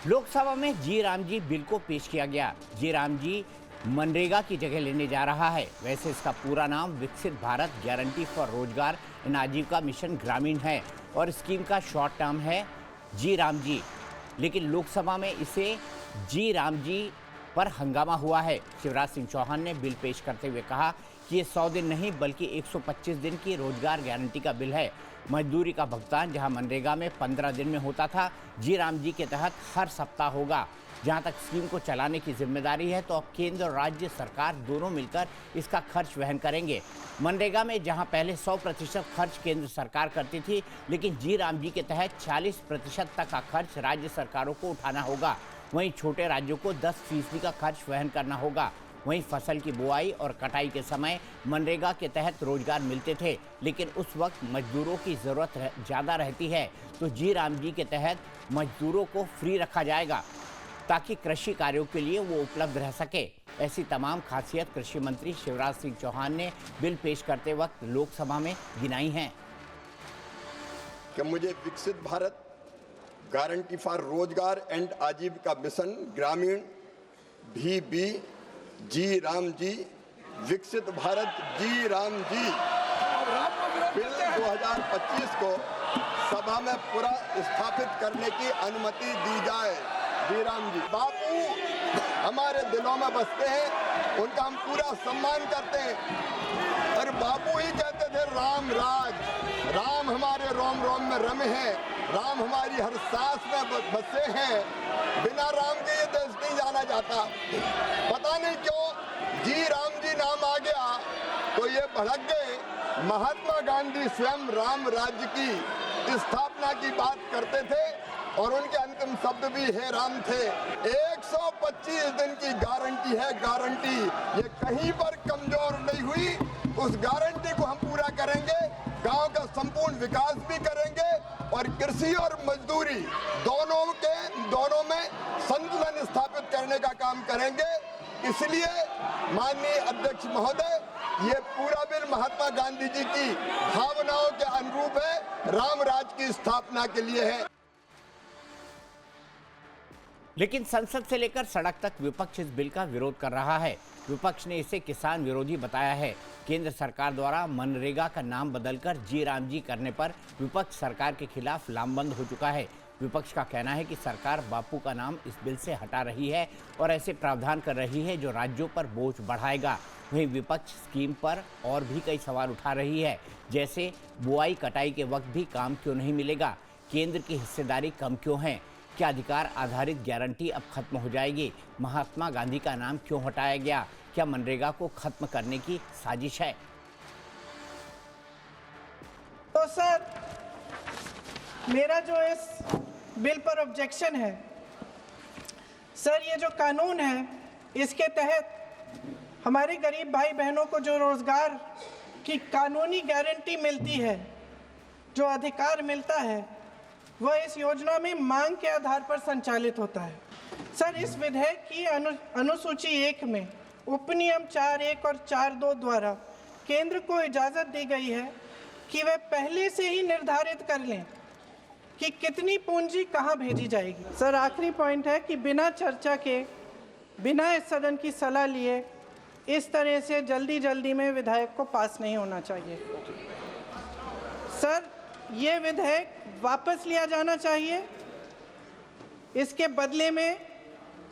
लोकसभा में जी राम जी बिल को पेश किया गया। जी राम जी मनरेगा की जगह लेने जा रहा है। वैसे इसका पूरा नाम विकसित भारत गारंटी फॉर रोजगार एंड आजीविका मिशन ग्रामीण है और स्कीम का शॉर्ट टर्म है जी राम जी। लेकिन लोकसभा में इसे जी राम जी पर हंगामा हुआ है। शिवराज सिंह चौहान ने बिल पेश करते हुए कहा कि ये 100 दिन नहीं बल्कि 125 दिन की रोजगार गारंटी का बिल है। मजदूरी का भुगतान जहां मनरेगा में 15 दिन में होता था, जी राम जी के तहत हर सप्ताह होगा। जहां तक स्कीम को चलाने की जिम्मेदारी है तो अब केंद्र और राज्य सरकार दोनों मिलकर इसका खर्च वहन करेंगे। मनरेगा में जहां पहले 100% खर्च केंद्र सरकार करती थी, लेकिन जी राम जी के तहत 40% तक का खर्च राज्य सरकारों को उठाना होगा। वहीं छोटे राज्यों को 10% का खर्च वहन करना होगा। वहीं फसल की बुआई और कटाई के समय मनरेगा के तहत रोजगार मिलते थे, लेकिन उस वक्त मजदूरों की ज़रूरत ज़्यादा रहती है, तो जी राम जी के तहत मजदूरों को फ्री रखा जाएगा ताकि कृषि कार्यों के लिए वो उपलब्ध रह सके। ऐसी तमाम खासियत कृषि मंत्री शिवराज सिंह चौहान ने बिल पेश करते वक्त लोकसभा में गिनाई हैं। कि मुझे विकसित भारत गारंटी फॉर रोजगार एंड आजीविका मिशन ग्रामीण भी जी राम जी विकसित भारत जी राम जी बिल 2025 को सभा में पूरा स्थापित करने की अनुमति दी जाए। जी राम जी बापू हमारे दिलों में बसते हैं, उनका हम पूरा सम्मान करते हैं। और बापू ही कहते थे राम राज, राम हमारे रोम रोम में रमे हैं, राम हमारी हर सांस में बसे हैं। बिना राम के ये देश नहीं जाना जाता। पता नहीं क्यों जी राम जी नाम आ गया तो ये भड़क गए। महात्मा गांधी स्वयं राम राज्य की स्थापना की बात करते थे और उनके अंतिम शब्द भी हे राम थे। 125 दिन की गारंटी है, गारंटी ये कहीं पर कमजोर नहीं हुई। उस गारंटी को हम पूरा करेंगे, गांव का संपूर्ण विकास भी करेंगे और कृषि और मजदूरी दोनों में संतुलन स्थापित करने का काम करेंगे। इसलिए माननीय अध्यक्ष महोदय, ये पूरा बिल महात्मा गांधी जी की भावनाओं के अनुरूप है, राम राज की स्थापना के लिए है। लेकिन संसद से लेकर सड़क तक विपक्ष इस बिल का विरोध कर रहा है। विपक्ष ने इसे किसान विरोधी बताया है। केंद्र सरकार द्वारा मनरेगा का नाम बदलकर जी राम जी करने पर विपक्ष सरकार के खिलाफ लामबंद हो चुका है। विपक्ष का कहना है कि सरकार बापू का नाम इस बिल से हटा रही है और ऐसे प्रावधान कर रही है जो राज्यों पर बोझ बढ़ाएगा। वहीं विपक्ष स्कीम पर और भी कई सवाल उठा रही है, जैसे बुआई कटाई के वक्त भी काम क्यों नहीं मिलेगा, केंद्र की हिस्सेदारी कम क्यों है, क्या अधिकार आधारित गारंटी अब खत्म हो जाएगी, महात्मा गांधी का नाम क्यों हटाया गया, क्या मनरेगा को खत्म करने की साजिश है। तो सर, मेरा जो इस बिल पर ऑब्जेक्शन है, सर ये जो कानून है इसके तहत हमारे गरीब भाई बहनों को जो रोजगार की कानूनी गारंटी मिलती है, जो अधिकार मिलता है, वह इस योजना में मांग के आधार पर संचालित होता है। सर इस विधेयक की अनुसूची 1 में उपनियम 4(1) और 4(2) द्वारा केंद्र को इजाज़त दी गई है कि वे पहले से ही निर्धारित कर लें कि कितनी पूंजी कहां भेजी जाएगी। सर आखिरी पॉइंट है कि बिना चर्चा के, बिना इस सदन की सलाह लिए इस तरह से जल्दी में विधेयक को पास नहीं होना चाहिए। सर ये विधेयक वापस लिया जाना चाहिए। इसके बदले में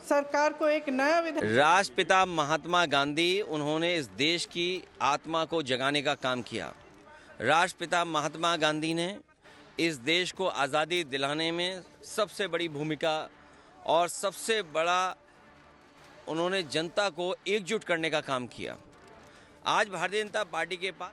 सरकार को एक नया विधेयक। राष्ट्रपिता महात्मा गांधी, उन्होंने इस देश की आत्मा को जगाने का काम किया। राष्ट्रपिता महात्मा गांधी ने इस देश को आज़ादी दिलाने में सबसे बड़ी भूमिका और सबसे बड़ा उन्होंने जनता को एकजुट करने का काम किया। आज भारतीय जनता पार्टी के पास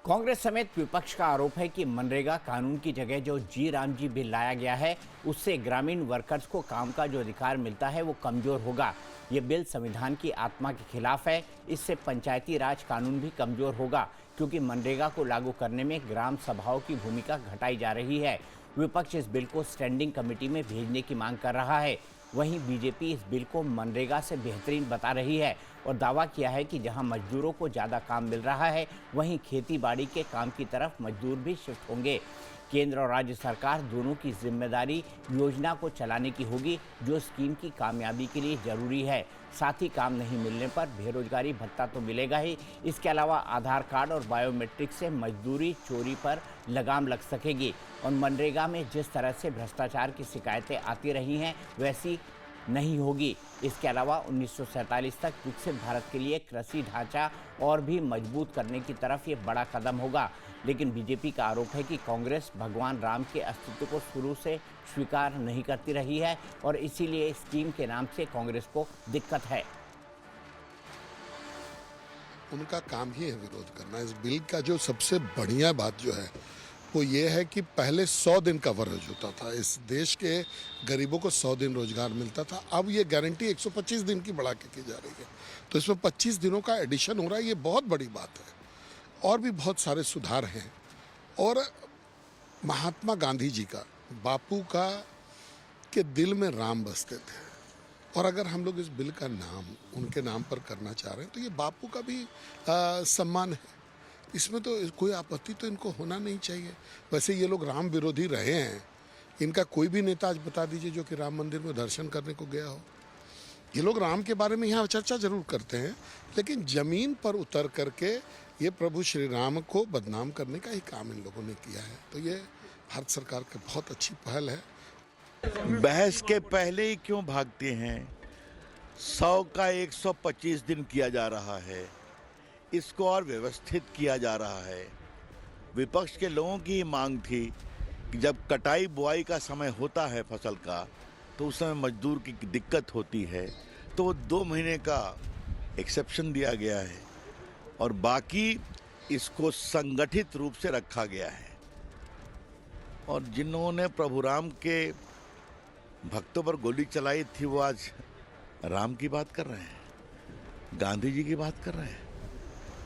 कांग्रेस समेत विपक्ष का आरोप है कि मनरेगा कानून की जगह जो जी राम जी बिल लाया गया है, उससे ग्रामीण वर्कर्स को काम का जो अधिकार मिलता है वो कमजोर होगा। ये बिल संविधान की आत्मा के खिलाफ है। इससे पंचायती राज कानून भी कमजोर होगा, क्योंकि मनरेगा को लागू करने में ग्राम सभाओं की भूमिका घटाई जा रही है। विपक्ष इस बिल को स्टैंडिंग कमेटी में भेजने की मांग कर रहा है। वहीं बीजेपी इस बिल को मनरेगा से बेहतरीन बता रही है और दावा किया है कि जहां मजदूरों को ज़्यादा काम मिल रहा है, वहीं खेती बाड़ी के काम की तरफ मजदूर भी शिफ्ट होंगे। केंद्र और राज्य सरकार दोनों की जिम्मेदारी योजना को चलाने की होगी, जो स्कीम की कामयाबी के लिए जरूरी है। साथ ही काम नहीं मिलने पर बेरोजगारी भत्ता तो मिलेगा ही, इसके अलावा आधार कार्ड और बायोमेट्रिक से मजदूरी चोरी पर लगाम लग सकेगी। और मनरेगा में जिस तरह से भ्रष्टाचार की शिकायतें आती रही हैं, वैसी नहीं होगी। इसके अलावा 1947 तक विकसित भारत के लिए कृषि ढांचा और भी मजबूत करने की तरफ ये बड़ा कदम होगा। लेकिन बीजेपी का आरोप है कि कांग्रेस भगवान राम के अस्तित्व को शुरू से स्वीकार नहीं करती रही है और इसीलिए स्कीम के नाम से कांग्रेस को दिक्कत है। उनका काम ही है विरोध करना। इस बिल का जो सबसे बढ़िया बात जो है वो ये है कि पहले 100 दिन का कवरेज होता था, इस देश के गरीबों को 100 दिन रोजगार मिलता था। अब ये गारंटी 125 दिन की बढ़ा के की जा रही है, तो इसमें 25 दिनों का एडिशन हो रहा है। ये बहुत बड़ी बात है। और भी बहुत सारे सुधार हैं। और महात्मा गांधी जी का, बापू का के दिल में राम बसते थे, और अगर हम लोग इस बिल का नाम उनके नाम पर करना चाह रहे हैं तो ये बापू का भी सम्मान है। इसमें तो कोई आपत्ति तो इनको होना नहीं चाहिए। वैसे ये लोग राम विरोधी रहे हैं, इनका कोई भी नेता आज बता दीजिए जो कि राम मंदिर में दर्शन करने को गया हो। ये लोग राम के बारे में यहाँ चर्चा जरूर करते हैं, लेकिन जमीन पर उतर करके ये प्रभु श्री राम को बदनाम करने का ही काम इन लोगों ने किया है। तो ये भारत सरकार की बहुत अच्छी पहल है। बहस के पहले ही क्यों भागते हैं? 100 का 125 दिन किया जा रहा है, इसको और व्यवस्थित किया जा रहा है। विपक्ष के लोगों की मांग थी कि जब कटाई बुआई का समय होता है फसल का, तो उस समय मजदूर की दिक्कत होती है, तो 2 महीने का एक्सेप्शन दिया गया है और बाकी इसको संगठित रूप से रखा गया है। और जिन्होंने प्रभु राम के भक्तों पर गोली चलाई थी, वो आज राम की बात कर रहे हैं, गांधी जी की बात कर रहे हैं।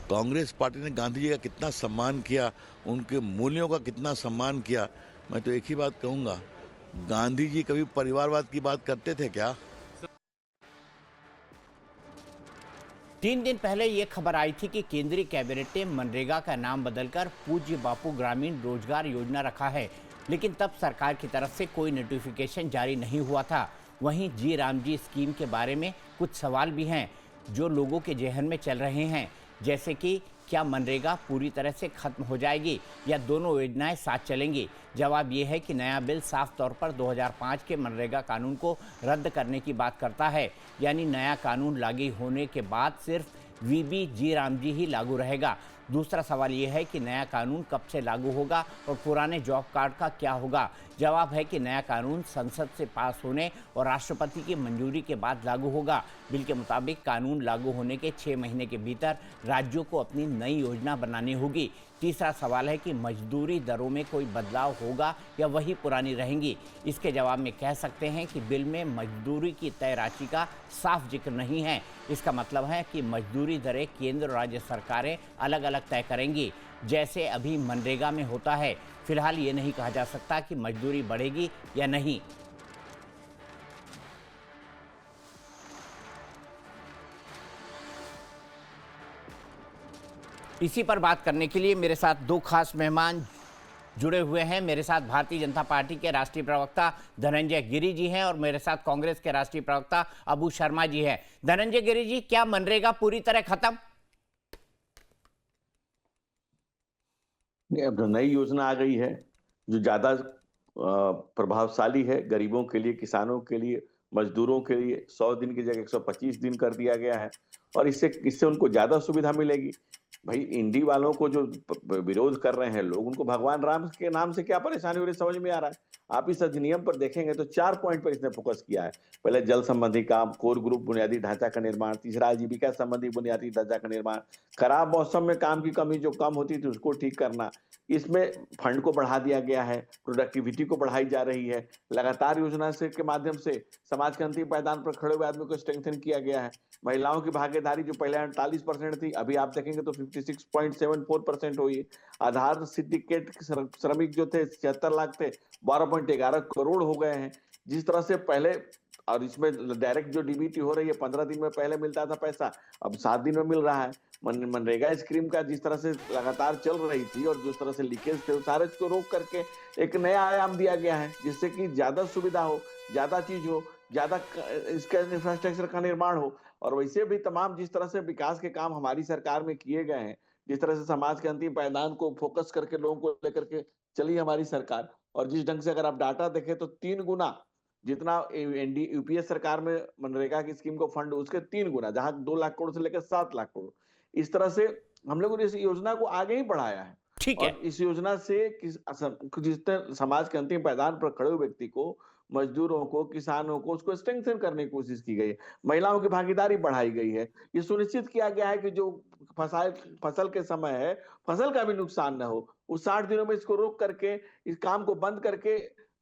कांग्रेस पार्टी ने गांधी जी का कितना सम्मान किया, उनके मूल्यों का कितना सम्मान किया। मैं तो एक ही बात कहूंगा, गांधी जी कभी परिवारवाद की बात करते थे क्या? 3 दिन पहले ये खबर आई थी कि केंद्रीय कैबिनेट ने मनरेगा का नाम बदलकर पूज्य बापू ग्रामीण रोजगार योजना रखा है, लेकिन तब सरकार की तरफ से कोई नोटिफिकेशन जारी नहीं हुआ था। वहीं जी राम जी स्कीम के बारे में कुछ सवाल भी हैं जो लोगों के जहन में चल रहे हैं, जैसे कि क्या मनरेगा पूरी तरह से खत्म हो जाएगी या दोनों योजनाएं साथ चलेंगी। जवाब ये है कि नया बिल साफ तौर पर 2005 के मनरेगा कानून को रद्द करने की बात करता है, यानी नया कानून लागू होने के बाद सिर्फ वीबी जी राम जी ही लागू रहेगा। दूसरा सवाल ये है कि नया कानून कब से लागू होगा और पुराने जॉब कार्ड का क्या होगा। जवाब है कि नया कानून संसद से पास होने और राष्ट्रपति की मंजूरी के बाद लागू होगा। बिल के मुताबिक कानून लागू होने के 6 महीने के भीतर राज्यों को अपनी नई योजना बनानी होगी। तीसरा सवाल है कि मजदूरी दरों में कोई बदलाव होगा या वही पुरानी रहेंगी। इसके जवाब में कह सकते हैं कि बिल में मजदूरी की तय राशि का साफ जिक्र नहीं है। इसका मतलब है कि मजदूरी दरें केंद्र और राज्य सरकारें अलग अलग तय करेंगी, जैसे अभी मनरेगा में होता है। फिलहाल ये नहीं कहा जा सकता कि मजदूरी बढ़ेगी या नहीं। इसी पर बात करने के लिए मेरे साथ 2 खास मेहमान जुड़े हुए हैं। मेरे साथ भारतीय जनता पार्टी के राष्ट्रीय प्रवक्ता धनंजय गिरि जी हैं और मेरे साथ कांग्रेस के राष्ट्रीय प्रवक्ता अबू शर्मा जी हैं। धनंजय गिरि जी, क्या मनरेगा पूरी तरह खत्म? अब नई योजना आ गई है जो ज्यादा प्रभावशाली है गरीबों के लिए, किसानों के लिए, मजदूरों के लिए। 100 दिन की जगह 125 दिन कर दिया गया है और इससे उनको ज्यादा सुविधा मिलेगी। भाई इंडी वालों को जो विरोध कर रहे हैं लोग, उनको भगवान राम के नाम से क्या परेशानी हो रही समझ में आ रहा है। आप इस अधिनियम पर देखेंगे तो 4 पॉइंट पर इसने फोकस किया है। पहले जल संबंधी काम, कोर ग्रुप बुनियादी ढांचा का निर्माण, तीसरा आजीविका संबंधी बुनियादी ढांचा का निर्माण, खराब मौसम में काम की कमी जो कम होती थी उसको ठीक करना। इसमें फंड को बढ़ा दिया गया है, प्रोडक्टिविटी को बढ़ाई जा रही है। लगातार योजना से के माध्यम से समाज के अंतिम पायदान पर खड़े हुए आदमी को स्ट्रेंथन किया गया है। महिलाओं की भागीदारी जो पहले 48% थी, अभी आप देखेंगे तो 56.74% हुई। आधार सिंडिकेट श्रमिक जो थे 76 लाख थे, 12.11 करोड़ हो गए हैं। जिस तरह से पहले और इसमें डायरेक्ट जो डीबीटी हो रही है 15 दिन में पहले मिलता था पैसा, अब 7 दिन में मिल रहा है। मनरेगा स्कीम का जिस तरह से लगातार चल रही थी और जिस तरह से लीकेज थे, सारे को रोक करके एक नया आयाम दिया गया है, जिससे कि ज्यादा सुविधा हो, ज्यादा चीज हो, ज्यादा इसका इंफ्रास्ट्रक्चर का निर्माण हो। और वैसे भी तमाम जिस तरह से विकास के काम हमारी सरकार में किए गए हैं, जिस तरह से समाज के अंतिम पायदान को फोकस करके लोगों को लेकर के चली हमारी सरकार, और जिस ढंग से अगर आप डाटा देखें तो 3 गुना जितना यूपीए सरकार में मनरेगा की स्कीम को फंड, उसके 3 गुना, जहां 2 लाख करोड़ से लेकर 7 लाख करोड़, इस तरह से हम लोगों ने इस योजना को आगे ही बढ़ाया है। ठीक है। और इस योजना से जितने समाज के अंतिम पायदान पर खड़े हुए व्यक्ति को, मजदूरों को, किसानों को, उसको स्ट्रेंथन करने की कोशिश की गई है। महिलाओं की भागीदारी बढ़ाई गई है। ये सुनिश्चित किया गया है कि जो फसल के समय है, फसल का भी नुकसान न हो। उस 60 दिनों में इसको रोक करके, इस काम को बंद करके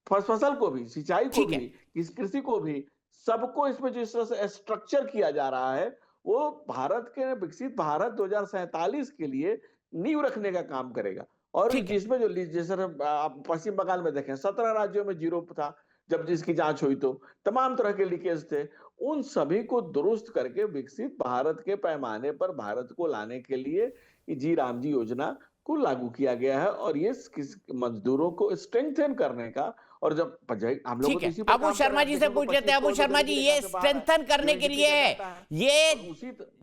फसल को भी, सिंचाई को ठीक है। भी, इस कृषि को भी, सबको इसमें जिस तरह से स्ट्रक्चर किया जा रहा है, वो भारत के विकसित भारत 2047 के लिए नींव रखने का काम करेगा। और ठीक है। जिसमें जो जैसे आप पश्चिम बंगाल में देखें, 17 राज्यों में जीरो था जब जिसकी जांच हुई, तो तमाम तरह के लीकेज थे। उन सभी को दुरुस्त करके विकसित भारत के पैमाने पर भारत को लाने के लिए जी राम जी योजना को लागू किया गया है। और ये मजदूरों को स्ट्रेंथन करने का, और जब हम लोग ठीक है, अबू शर्मा जी से पूछ लेते हैं। अबू शर्मा जी, ये स्ट्रेंथन करने के लिए है, ये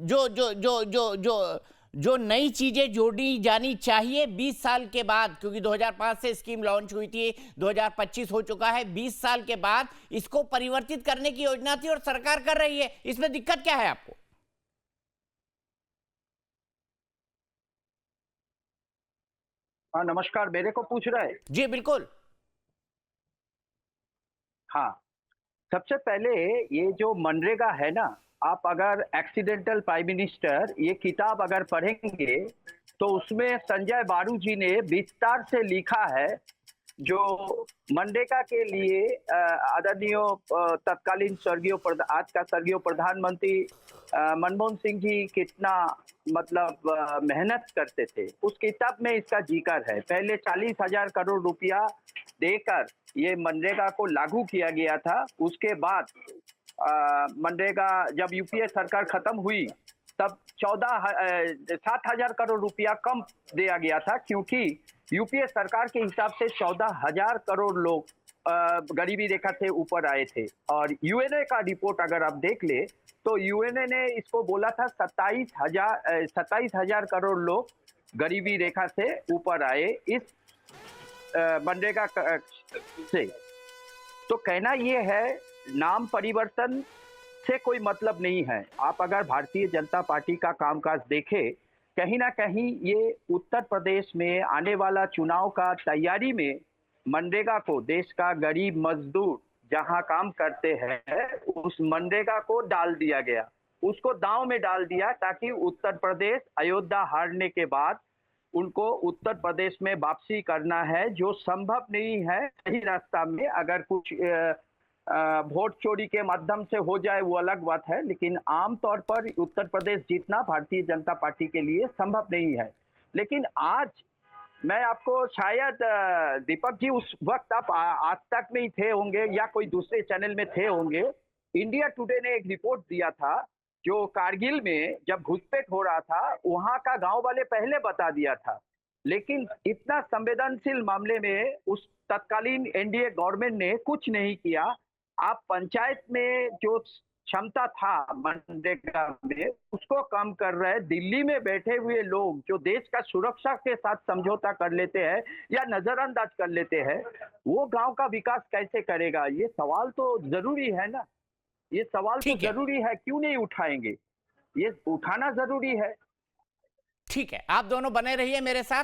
जो जो जो जो जो जो नई चीजें जोड़ी जानी चाहिए 20 साल के बाद, क्योंकि 2005 से स्कीम लॉन्च हुई थी, 2025 हो चुका है, 20 साल के बाद इसको परिवर्तित करने की योजना थी और सरकार कर रही है, इसमें दिक्कत क्या है आपको? हाँ नमस्कार, मेरे को पूछ रहे हैं? जी बिल्कुल। हाँ, सबसे पहले ये जो मनरेगा है ना, आप अगर एक्सीडेंटल प्राइम मिनिस्टर ये किताब अगर पढ़ेंगे तो उसमें संजय बारू जी ने विस्तार से लिखा है, जो मनरेगा के लिए आदरणीय तत्कालीन आज का स्वर्गीय प्रधानमंत्री मनमोहन सिंह जी कितना मतलब मेहनत करते थे, उस किताब में इसका जिक्र है। पहले 40,000 करोड़ रुपया देकर ये मनरेगा को लागू किया गया था। उसके बाद मनरेगा जब यूपीए सरकार खत्म हुई तब 7,000 करोड़ रुपया कम दिया गया था, क्योंकि यूपीए सरकार के हिसाब से 14,000 करोड़ लोग गरीबी रेखा से ऊपर आए थे। और यूएनए का रिपोर्ट अगर आप देख ले तो यूएनए ने इसको बोला था 27,000 करोड़ लोग गरीबी रेखा से ऊपर आए इस मनरेगा से। तो कहना ये है, नाम परिवर्तन से कोई मतलब नहीं है। आप अगर भारतीय जनता पार्टी का कामकाज देखें, कहीं ना कहीं ये उत्तर प्रदेश में आने वाला चुनाव का तैयारी में मनरेगा को, देश का गरीब मजदूर जहां काम करते हैं, उस मनरेगा को डाल दिया गया, उसको दांव में डाल दिया, ताकि उत्तर प्रदेश अयोध्या हारने के बाद उनको उत्तर प्रदेश में वापसी करना है, जो संभव नहीं है। सही रास्ता में अगर कुछ वोट चोरी के माध्यम से हो जाए वो अलग बात है, लेकिन आमतौर पर उत्तर प्रदेश जीतना भारतीय जनता पार्टी के लिए संभव नहीं है। लेकिन आज मैं आपको, शायद दीपक जी उस वक्त आप आज तक में ही थे होंगे या कोई दूसरे चैनल में थे होंगे, इंडिया टुडे ने एक रिपोर्ट दिया था, जो कारगिल में जब घुसपैठ हो रहा था वहां का गांव वाले पहले बता दिया था। लेकिन इतना संवेदनशील मामले में उस तत्कालीन एनडीए गवर्नमेंट ने कुछ नहीं किया। आप पंचायत में जो क्षमता था मनरेगा में, उसको कम कर रहे। दिल्ली में बैठे हुए लोग जो देश का सुरक्षा के साथ समझौता कर लेते हैं या नजरअंदाज कर लेते हैं, वो गांव का विकास कैसे करेगा? ये सवाल तो जरूरी है ना, ये सवाल तो जरूरी है, क्यों नहीं उठाएंगे? ये उठाना जरूरी है। ठीक है, आप दोनों बने रहिए मेरे साथ।